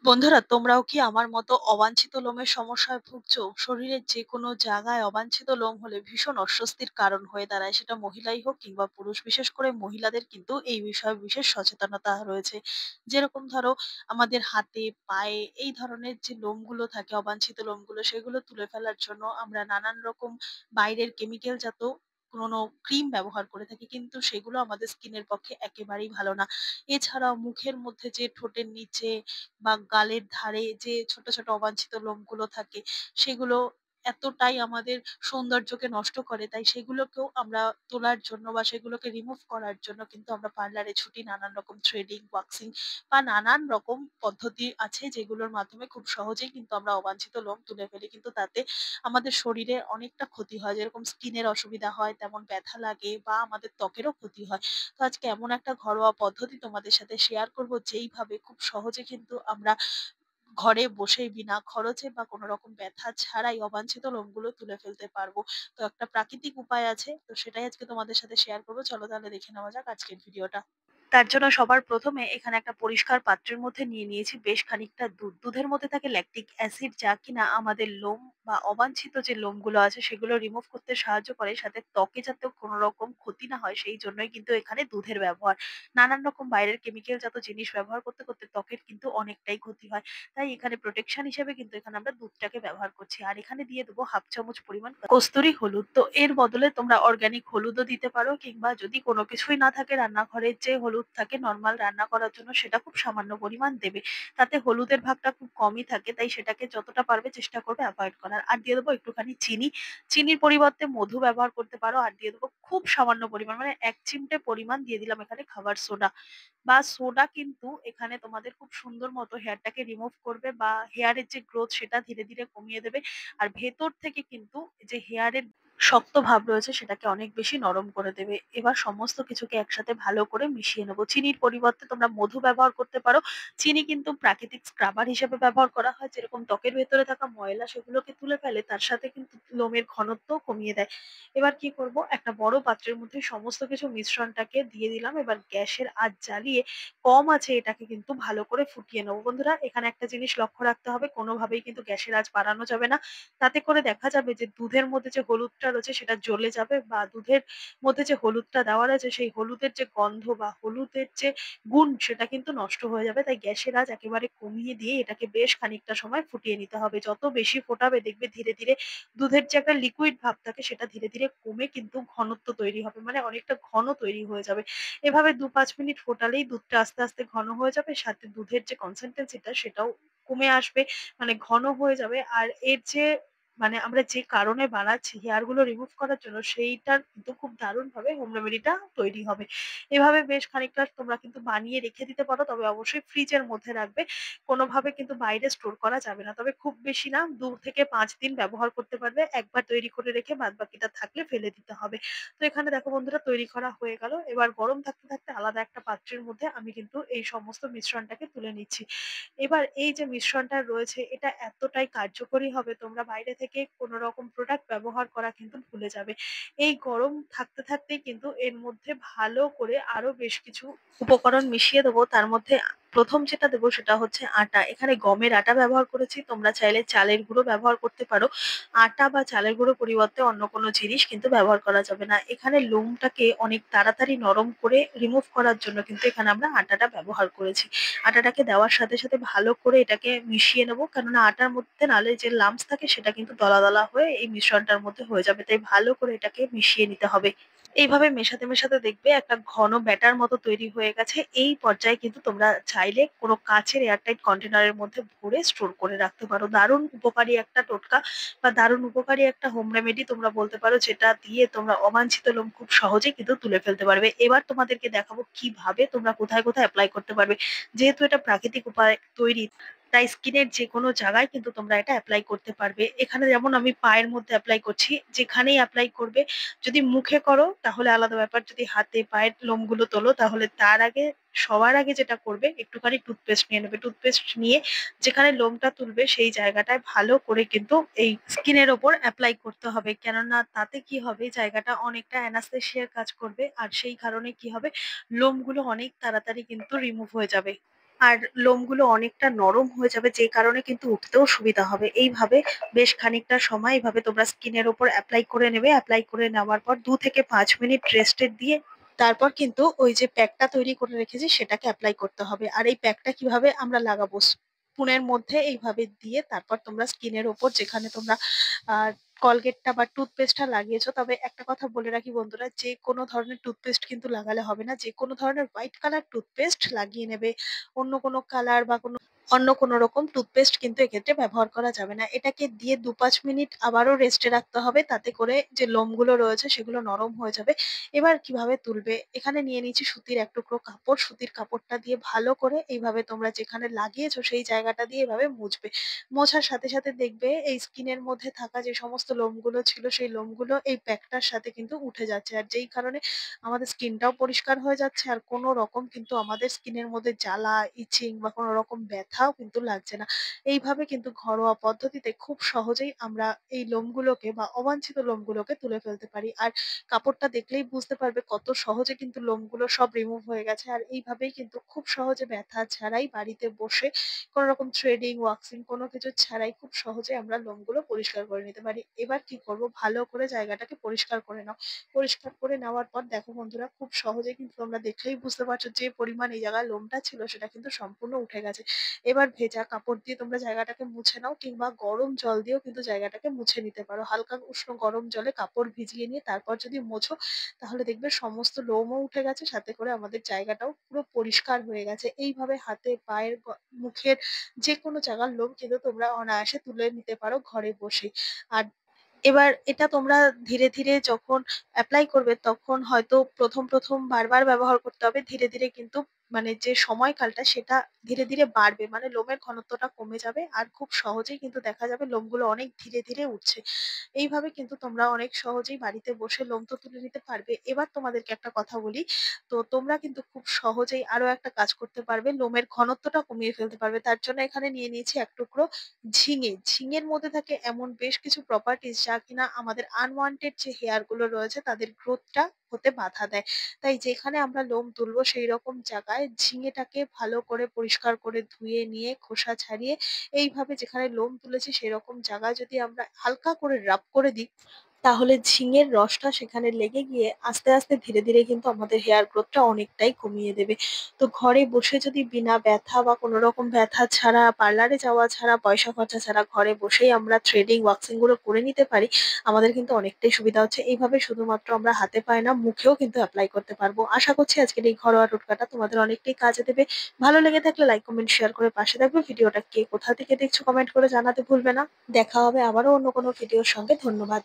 বন্ধুরা, তোমরাও কি আমার মতো অবাঞ্ছিত লোমের সমস্যায় ভুগছো? শরীরের যেকোনো জায়গায় অবাঞ্ছিত লোম হলে ভীষণ অস্বস্তির কারণ হয়ে দাঁড়ায়, সেটা মহিলাই হোক কিংবা পুরুষ। বিশেষ করে মহিলাদের কিন্তু এই বিষয়ে বিশেষ সচেতনতা রয়েছে। যেরকম ধরো, আমাদের হাতে, পায়ে এই ধরনের যে লোমগুলো থাকে, অবাঞ্ছিত লোমগুলো, সেগুলো তুলে ফেলার জন্য আমরা নানান রকম বাইরের কেমিক্যাল জাত কোনো ক্রিম ব্যবহার করে থাকি, কিন্তু সেগুলো আমাদের স্কিনের পক্ষে একেবারেই ভালো না। এছাড়াও মুখের মধ্যে যে ঠোঁটের নিচে বা গালের ধারে যে ছোট ছোট অবাঞ্ছিত লোমগুলো থাকে, সেগুলো এতটাই আমাদের সৌন্দর্যকে নষ্ট করে, তাই সেগুলোকেও আমরা তোলার জন্য বা সেগুলোকে রিমুভ করার জন্য কিন্তু আমরা পার্লারে ছুটি। নানান রকম থ্রেডিং, ওয়াক্সিং বা নানান রকম পদ্ধতি আছে, যেগুলোর মাধ্যমে খুব সহজেই কিন্তু আমরা অবাঞ্ছিত লোম তুলে ফেলি। কিন্তু তাতে আমাদের শরীরে অনেকটা ক্ষতি হয়, যেরকম স্কিনের অসুবিধা হয়, তেমন ব্যথা লাগে বা আমাদের ত্বকেরও ক্ষতি হয়। তো আজকে এমন একটা ঘরোয়া পদ্ধতি তোমাদের সাথে শেয়ার করব, যেইভাবে খুব সহজে কিন্তু আমরা ঘরে বসেই বিনা খরচে বা কোনো রকম ব্যথা ছাড়াই অবাঞ্ছিত লোমগুলো তুলে ফেলতে পারবো। তো একটা প্রাকৃতিক উপায় আছে, তো সেটাই আজকে তোমাদের সাথে শেয়ার করবো। চলো তাহলে দেখে নেওয়া যাক আজকের ভিডিওটা। তার জন্য সবার প্রথমে এখানে একটা পরিষ্কার পাত্রের মধ্যে নিয়ে নিয়েছি বেশ খানিকটা দুধ। দুধের মধ্যে থাকে ল্যাকটিক অ্যাসিড, যা কিনা আমাদের লোম বা অবাঞ্ছিত যে লোমগুলো আছে সেগুলো রিমুভ করতে সাহায্য করে, সাথে ত্বকে যাতে কোনো রকম ক্ষতি না হয় সেই জন্যই কিন্তু এখানে দুধের ব্যবহার। নানান রকম বাইরের কেমিক্যাল জাত জিনিস ব্যবহার করতে করতে ত্বকের কিন্তু অনেকটাই ক্ষতি হয়। তাই এখানে প্রোটেকশন হিসেবে কিন্তু এখানে আমরা দুধটাকে ব্যবহার করছি। আর এখানে দিয়ে দেবো হাফ চামচ পরিমাণ কস্তুরি হলুদ। তো এর বদলে তোমরা অর্গানিক হলুদও দিতে পারো, কিংবা যদি কোনো কিছুই না থাকে, রান্নাঘরের যে হলুদ থাকে নর্মাল রান্না করার জন্য, সেটা খুব সামান্য পরিমাণ দেবে। তাতে হলুদের ভাগটা খুব কমই থাকে, তাই সেটাকে যতটা পারবে চেষ্টা করবে অ্যাভয়েড করার। আর দিয়ে দেবো একটুখানি চিনি। চিনির পরিবর্তে মধু ব্যবহার করতে পারো। আর দিয়ে দেবো খুব সামান্য পরিমাণ, মানে 1 চিমটে পরিমাণ দিয়ে দিলাম এখানে খাবার সোডা। বা সোডা কিন্তু এখানে তোমাদের খুব সুন্দর মতো হেয়ারটাকে রিমুভ করবে, বা হেয়ারের যে গ্রোথ সেটা ধীরে ধীরে কমিয়ে দেবে। আর ভেতর থেকে কিন্তু যে হেয়ারের শক্ত ভাব রয়েছে সেটাকে অনেক বেশি নরম করে দেবে। এবার সমস্ত কিছুকে একসাথে ভালো করে মিশিয়ে নেবো। চিনির পরিবর্তে তোমরা মধু ব্যবহার করতে পারো। চিনি কিন্তু প্রাকৃতিক স্ক্রাবার হিসেবে ব্যবহার করা হয়, যেরকম ত্বকের ভেতরে থাকা ময়লা সেগুলোকে তুলে ফেলে, তার সাথে কিন্তু লোমের ঘনত্ব কমিয়ে দেয়। এবার কি করব, একটা বড় পাত্রের মধ্যে সমস্ত কিছু মিশ্রণটাকে দিয়ে দিলাম। এবার গ্যাসের আঁচ জ্বালিয়ে কম আছে এটাকে কিন্তু ভালো করে ফুটিয়ে নেবো। বন্ধুরা, এখানে একটা জিনিস লক্ষ্য রাখতে হবে, কোনোভাবেই কিন্তু গ্যাসের আঁচ বাড়ানো যাবে না। তাতে করে দেখা যাবে যে দুধের মধ্যে যে হলুদটা রয়েছে সেটা জ্বলে যাবে, বা দুধের মধ্যে যে হলুদটা দেওয়া রয়েছে সেই হলুদের যে গন্ধ বা হলুদের যে গুণ সেটা কিন্তু নষ্ট হয়ে যাবে। তাই গ্যাসের আঁচ একেবারে কমিয়ে দিয়ে এটাকে বেশ খানিকটা সময় ফুটিয়ে নিতে হবে। যত বেশি ফোটাবে দেখবে ধীরে ধীরে দুধের যে একটা লিকুইড ভাব থাকে সেটা ধীরে ধীরে কমে কিন্তু ঘনত্ব তৈরি হবে, মানে অনেকটা ঘন তৈরি হয়ে যাবে। এভাবে 2-5 মিনিট ফোটালেই দুধটা আস্তে আস্তে ঘন হয়ে যাবে, সাথে দুধের যে কনসিস্টেন্সিটা সেটাও কমে আসবে, মানে ঘন হয়ে যাবে। আর এর যে মানে আমরা যে কারণে বানাচ্ছি হেয়ার গুলো রিমুভ করার জন্য, সেইটার কিন্তু খুব দারুণ ভাবে হোম রেমেডিটা তৈরি হবে। এভাবে বেশ খানিকটা তোমরা কিন্তু বানিয়ে রেখে দিতে পারো, তবে অবশ্যই ফ্রিজের মধ্যে রাখবে। কোনোভাবে কিন্তু বাইরে স্টোর করা যাবে না, তবে খুব বেশি না, 2 থেকে 5 দিন ব্যবহার করতে পারবে। একবার তৈরি করে রেখে বাদ বাকিটা থাকলে ফেলে দিতে হবে। তো এখানে দেখো বন্ধুরা, তৈরি করা হয়ে গেল। এবার গরম থাকতে থাকতে আলাদা একটা পাত্রের মধ্যে আমি কিন্তু এই সমস্ত মিশ্রণটাকে তুলে নিচ্ছি। এবার এই যে মিশ্রণটা রয়েছে এটা এতটাই কার্যকরী হবে, তোমরা বাইরে থেকে কোনো রকম প্রোডাক্ট ব্যবহার করা কিন্তু ভুলে যাবে। এই গরম থাকতে থাকতেই কিন্তু এর মধ্যে ভালো করে আরো বেশ কিছু উপকরণ মিশিয়ে দেবো। তার মধ্যে প্রথম যেটা দেবো সেটা হচ্ছে আটা। এখানে গমের আটা ব্যবহার করেছি, তোমরা চাইলে চালের গুঁড়ো ব্যবহার করতে পারো। আটা বা চালের গুঁড়ো পরিবর্তে অন্য কোনো জিনিস কিন্তু ব্যবহার করা যাবে না। এখানে লোমটাকে অনেক তাড়াতাড়ি নরম করে রিমুভ করার জন্য কিন্তু এখানে আমরা আটাটা ব্যবহার করেছি। আটাটাকে দেওয়ার সাথে সাথে ভালো করে এটাকে মিশিয়ে নেবো, কেননা আটার মধ্যে নালে যে লাম্পস থাকে সেটা কিন্তু দলা দলা হয়ে এই মিশ্রণটার মধ্যে হয়ে যাবে, তাই ভালো করে এটাকে মিশিয়ে নিতে হবে। এইভাবে মেশাতে মেশাতে দেখবে একটা ঘন ব্যাটার মতো তৈরি হয়ে গেছে। এই পর্যায়ে কিন্তু তোমরা চাইলে কোনো কাচের এয়ারটাইট কন্টেনারের মধ্যে ভরে স্টোর করে রাখতে পারো। দারুণ উপকারী একটা টোটকা বা দারুণ উপকারী একটা হোম রেমেডি তোমরা বলতে পারো, যেটা দিয়ে তোমরা অবাঞ্ছিত লোম খুব সহজেই কিন্তু তুলে ফেলতে পারবে। এবার তোমাদেরকে দেখাবো কিভাবে তোমরা কোথায় কোথায় অ্যাপ্লাই করতে পারবে। যেহেতু এটা প্রাকৃতিক উপায়ে তৈরি, তাই স্কিনের যে কোনো জায়গায় কিন্তু তোমরা এটা অ্যাপ্লাই করতে পারবে। এখানে যেমন আমি পায়ের মধ্যে অ্যাপ্লাই করছি, যেখানেই অ্যাপ্লাই করবে। যদি মুখে করো তাহলে আলাদা ব্যাপার, যদি হাতে পায়ের লোমগুলো তোলো তাহলে তার আগে, সবার আগে যেটা করবে, একটুখানি টুথপেস্ট নিয়ে নেবে। টুথপেস্ট নিয়ে যেখানে লোমটা তুলবে সেই জায়গাটায় ভালো করে কিন্তু এই স্কিনের ওপর অ্যাপ্লাই করতে হবে, কেননা তাতে কি হবে, জায়গাটা অনেকটা অ্যানাস্থেসিয়ার কাজ করবে, আর সেই কারণে কি হবে, লোমগুলো অনেক তাড়াতাড়ি কিন্তু রিমুভ হয়ে যাবে। আর লোমগুলো অনেকটা নরম হয়ে যাবে, যে কারণে কিন্তু উঠতেও সুবিধা হবে। এইভাবে বেশ খানিকটা সময় এইভাবে তোমরা স্কিনের ওপর অ্যাপ্লাই করে নেবে। অ্যাপ্লাই করে নেওয়ার পর 2 থেকে 5 মিনিট রেস্টে দিয়ে তারপর কিন্তু ওই যে প্যাকটা তৈরি করে রেখেছি সেটাকে অ্যাপ্লাই করতে হবে। আর এই প্যাকটা কিভাবে আমরা লাগাবো, স্পুনের মধ্যে এইভাবে দিয়ে তারপর তোমরা স্কিনের ওপর যেখানে তোমরা আহ কলগেটটা বা টুথপেস্টটা লাগিয়েছো, তবে একটা কথা বলে রাখি বন্ধুরা, যে কোনো ধরনের টুথপেস্ট কিন্তু লাগালে হবে না। যে কোনো ধরনের হোয়াইট কালার টুথপেস্ট লাগিয়ে নেবে। অন্য কোনো কালার বা অন্য কোনো রকম টুথপেস্ট কিন্তু এক্ষেত্রে ব্যবহার করা যাবে না। এটাকে দিয়ে 2-5 মিনিট আবারও রেস্টে রাখতে হবে, তাতে করে যে লোমগুলো রয়েছে সেগুলো নরম হয়ে যাবে। এবার কিভাবে তুলবে, এখানে নিয়ে নিচ্ছি সুতির এক টুকরো কাপড়। সুতির কাপড়টা দিয়ে ভালো করে এইভাবে তোমরা যেখানে লাগিয়েছো সেই জায়গাটা দিয়ে এভাবে মুছবে। মোছার সাথে সাথে দেখবে এই স্কিনের মধ্যে থাকা যে সমস্ত লোমগুলো ছিল সেই লোমগুলো এই প্যাকটার সাথে কিন্তু উঠে যাচ্ছে, আর যেই কারণে আমাদের স্কিনটাও পরিষ্কার হয়ে যাচ্ছে, আর কোনো রকম কিন্তু আমাদের স্কিনের মধ্যে জ্বালা, ইচিং বা কোনো রকম ব্যথাও কিন্তু লাগছে না। এইভাবে কিন্তু ঘরোয়া পদ্ধতিতে খুব সহজেই আমরা এই লোমগুলোকে বা অবাঞ্ছিত লোমগুলোকে তুলে ফেলতে পারি। আর কাপড়টা দেখলেই বুঝতে পারবে কত সহজে কিন্তু লোমগুলো সব রিমুভ হয়ে গেছে। আর এইভাবেই কিন্তু খুব সহজে ব্যথা ছাড়াই বাড়িতে বসে কোনো রকম থ্রেডিং, ওয়াক্সিং কোনো কিছু ছাড়াই খুব সহজে আমরা লোমগুলো পরিষ্কার করে নিতে পারি। এবার কি করব, ভালো করে জায়গাটাকে পরিষ্কার করে নাও। পরিষ্কার করে নেওয়ার পর দেখো বন্ধুরা, খুব সহজে কিন্তু তোমরা দেখলেই বুঝতে পারছো যে পরিমাণ এই জায়গায় লোমটা ছিল সেটা কিন্তু সম্পূর্ণ উঠে গেছে। এবার ভেজা কাপড় দিয়ে তোমরা জায়গাটাকে মুছে নাও, কিংবা গরম জল দিয়েও কিন্তু জায়গাটাকে মুছে নিতে পারো। হালকা উষ্ণ গরম জলে কাপড় ভিজিয়ে নিয়ে তারপর যদি মোছো, তাহলে দেখবে সমস্ত লোমও উঠে গেছে, সাথে করে আমাদের জায়গাটাও পুরো পরিষ্কার হয়ে গেছে। এইভাবে হাতে, পায়ের, মুখের যে কোনো জায়গার লোম কিন্তু তোমরা অনায়াসে তুলে নিতে পারো ঘরে বসে। আর এবার এটা তোমরা ধীরে ধীরে যখন এপ্লাই করবে তখন হয়তো প্রথম বারবার ব্যবহার করতে হবে। ধীরে ধীরে কিন্তু মানে যে সময়কালটা সেটা ধীরে ধীরে বাড়বে, মানে লোমের ঘনত্বটা কমে যাবে আর খুব সহজেই কিন্তু দেখা যাবে লোমগুলো অনেক ধীরে ধীরে উঠছে। এইভাবে কিন্তু তোমরা অনেক সহজেই বাড়িতে বসে লোম তো তুলে নিতে পারবে। এবার তোমাদেরকে একটা কথা বলি, তো তোমরা কিন্তু খুব সহজেই আরো একটা কাজ করতে পারবে, লোমের ঘনত্বটা কমিয়ে ফেলতে পারবে। তার জন্য এখানে নিয়ে নিয়েছি এক টুকরো ঝিঙে। ঝিঙের মধ্যে থাকে এমন বেশ কিছু প্রপার্টিজ যা কিনা আমাদের আনওয়ান্টেড যে হেয়ার গুলো রয়েছে তাদের গ্রোথটা হতে বাধা দেয়। তাই যেখানে আমরা লোম তুলবো সেই রকম জায়গায় ঝিঙেটাকে ভালো করে পরিষ্কার করে ধুয়ে নিয়ে খোসা ছাড়িয়ে এইভাবে যেখানে লোম তুলেছি সেরকম জায়গায় যদি আমরা হালকা করে রাব করে দিই, তাহলে ঝিঙের রসটা সেখানে লেগে গিয়ে আস্তে আস্তে ধীরে ধীরে কিন্তু আমাদের হেয়ার গ্রোথটা অনেকটাই কমিয়ে দেবে। তো ঘরে বসে যদি বিনা ব্যথা বা কোনো রকম ব্যথা ছাড়া, পার্লারে যাওয়া ছাড়া, পয়সা খরচা ছাড়া ঘরে বসেই আমরা থ্রেডিং, ওয়াক্সিং গুলো করে নিতে পারি, আমাদের কিন্তু অনেকটাই সুবিধা হচ্ছে। এইভাবে শুধুমাত্র আমরা হাতে পায়ে না, মুখেও কিন্তু অ্যাপ্লাই করতে পারবো। আশা করছি আজকের এই ঘরোয়া টোটকাটা তোমাদের অনেকটাই কাজে দেবে। ভালো লেগে থাকলে লাইক, কমেন্ট, শেয়ার করে পাশে থাকবে। ভিডিওটা কে কোথা থেকে দেখছো কমেন্ট করে জানাতে ভুলবে না। দেখা হবে আবারও অন্য কোনো ভিডিওর সঙ্গে। ধন্যবাদ।